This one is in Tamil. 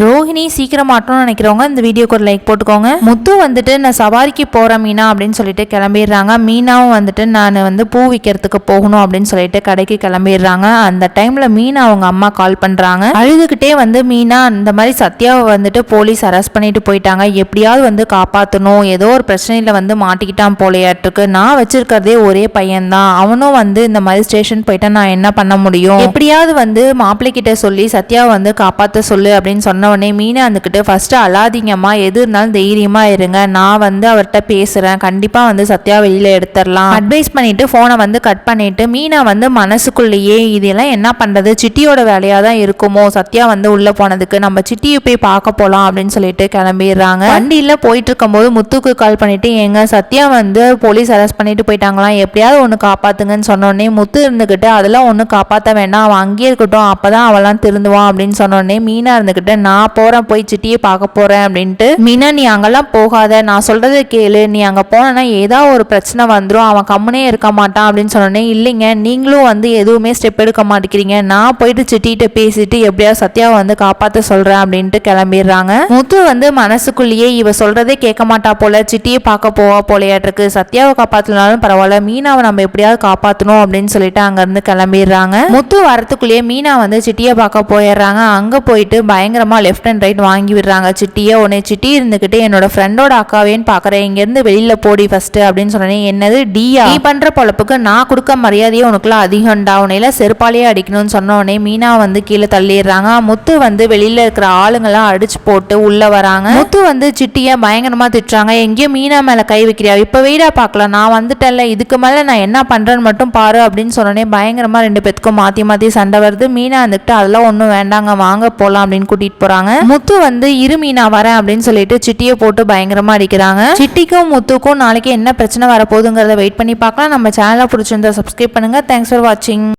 ரோஹிணி சீக்கிரம் மாட்டணும்னு நினைக்கிறவங்க இந்த வீடியோக்கு ஒரு லைக் போட்டுக்கோங்க. முத்து வந்துட்டு நான் சவாரிக்கு போகிறேன் மீனா அப்படின்னு சொல்லிட்டு கிளம்பிடுறாங்க. மீனாவும் வந்துட்டு நான் பூ விற்கிறதுக்கு போகணும் அப்படின்னு சொல்லிட்டு கடைக்கு கிளம்பிடுறாங்க. அந்த டைமில் மீனா அவங்க அம்மா கால் பண்ணுறாங்க. அழுதுகிட்டே மீனா இந்த மாதிரி சத்யாவை வந்துட்டு போலீஸ் அரெஸ்ட் பண்ணிட்டு போயிட்டாங்க, எப்படியாவது காப்பாற்றணும், ஏதோ ஒரு பிரச்சனையில் மாட்டிக்கிட்டான் போலையாட்டுருக்கு, நான் வச்சிருக்கிறதே ஒரே பையன்தான், அவனும் இந்த மாதிரி ஸ்டேஷன் போயிட்டா நான் என்ன பண்ண முடியும், எப்படியாவது மாப்பிள்ளைக்கிட்ட சொல்லி சத்யாவை காப்பாற்ற சொல்லு அப்படின்னு சொன்ன உடனே மீனா வந்துக்கிட்டு ஃபர்ஸ்ட் அழாதீங்கம்மா, எது இருந்தாலும் தைரியமா இருங்க, நான் அவர்கிட்ட பேசுறேன், கண்டிப்பா சத்யா வெளியில எடுத்துடலாம் அட்வைஸ் பண்ணிட்டு போனை கட் பண்ணிட்டு மீனா மனசுக்குள்ளேயே இதெல்லாம் என்ன பண்றது, சிட்டியோட வேலையா தான் இருக்குமோ, சத்யா உள்ள போனதுக்கு நம்ம சிட்டியை போய் பார்க்க போலாம் அப்படின்னு சொல்லிட்டு கிளம்பிடுறாங்க. வண்டியில போயிட்டு இருக்கும் போது முத்துக்கு கால் பண்ணிட்டு எங்க சத்யா போலீஸ் அரெஸ்ட் பண்ணிட்டு போயிட்டாங்களாம், எப்படியாவது ஒண்ணு காப்பாத்துங்கன்னு சொன்னோடனே முத்து இருந்துகிட்டு அதெல்லாம் ஒண்ணு காப்பாற்ற வேண்டாம், அவன் அங்கேயே இருக்கட்டும், அப்பதான் அவெல்லாம் திருந்துவான் அப்படின்னு சொன்னோடனே மீனா இருந்துகிட்டு நான் போறேன், போய் சிட்டியை பார்க்க போறேன் அப்படின்ட்டு. மீனா நீ அங்கெல்லாம் போகாத, நான் சொல்றதை கேளு, நீ அங்க போனா ஏதாவது ஒரு பிரச்சனை வந்துடும், அவன் கம்முனே இருக்க மாட்டான் அப்படின்னு சொன்னோடனே இல்லைங்க நீங்களும் எதுவுமே ஸ்டெப் எடுக்க மாட்டேங்கிறீங்க, நான் போயிட்டு சிட்டிகிட்ட பேசிட்டு எப்படியாவது சத்யாவை காப்பாற்ற சொல்றேன் அப்படின்ட்டு கிளம்பிடுறாங்க. முத்து மனசுக்குள்ளேயே இவ சொல்றதே கேட்க மாட்டா போல, சிட்டியை பார்க்க போவா போலையாட்டிருக்கு, சத்யாவை காப்பாத்தினாலும் பரவாயில்ல, மீனாவை நம்ம எப்படியாவது காப்பாற்றணும் அப்படின்னு சொல்லிட்டு அங்க இருந்து கிளம்பிடுறாங்க. முத்து வரத்துக்குள்ளேயே மீனா சிட்டியை பார்க்க போயிடுறாங்க. அங்க போயிட்டு பயங்கரமா லெஃப்ட் அண்ட் ரைட் வாங்கி விடுறாங்க சிட்டியை. உன்னை சிட்டி இருந்துகிட்டு என்னோட ஃப்ரெண்டோட அக்காவேன்னு பாக்குறேன், இங்க இருந்து வெளியில போடி ஃபர்ஸ்ட் அப்படின்னு சொன்னேன். என்னது டியா, நீ பண்ற பொழப்புக்கு நான் கொடுக்க மரியாதையே உனக்குலாம் அதிகம்டா, உன்னையில செருப்பாலேயே அடிக்கணும்னு சொன்ன உடனே மீனா கீழே தள்ளிடுறாங்க. முத்து வெளியில இருக்கிற ஆளுங்கெல்லாம் அடிச்சு போட்டு உள்ள வராங்க. முத்து சிட்டிய பயங்கரமா திட்டுறாங்க, எங்கேயும் மீனா மேல கை வைக்கிறியா, இப்ப வெயிடா பாக்கலாம், நான் வந்துட்டேன்ல, இதுக்கு மேல நான் என்ன பண்றேன்னு மட்டும் பாரு அப்படின்னு சொன்னோடனே பயங்கரமா ரெண்டு பேத்துக்கும் மாத்தி மாத்தி சண்டை வருது. மீனா அதெல்லாம் ஒன்றும் வேண்டாங்க, வாங்க போலாம் அப்படின்னு கூட்டிட்டு போறாங்க. முத்து இரு மீனா வரேன் அப்படின்னு சொல்லிட்டு சிட்டியை போட்டு பயங்கரமா அடிக்கிறாங்க. சிட்டிக்கும் முத்துக்கும் நாளைக்கு என்ன பிரச்சனை வரப்போகுதுங்கிறத வெயிட் பண்ணி பார்க்கலாம். நம்ம சேனலை பிடிச்சிருந்தா சப்ஸ்கிரைப் பண்ணுங்க. தேங்க்ஸ் ஃபார் வாட்சிங்.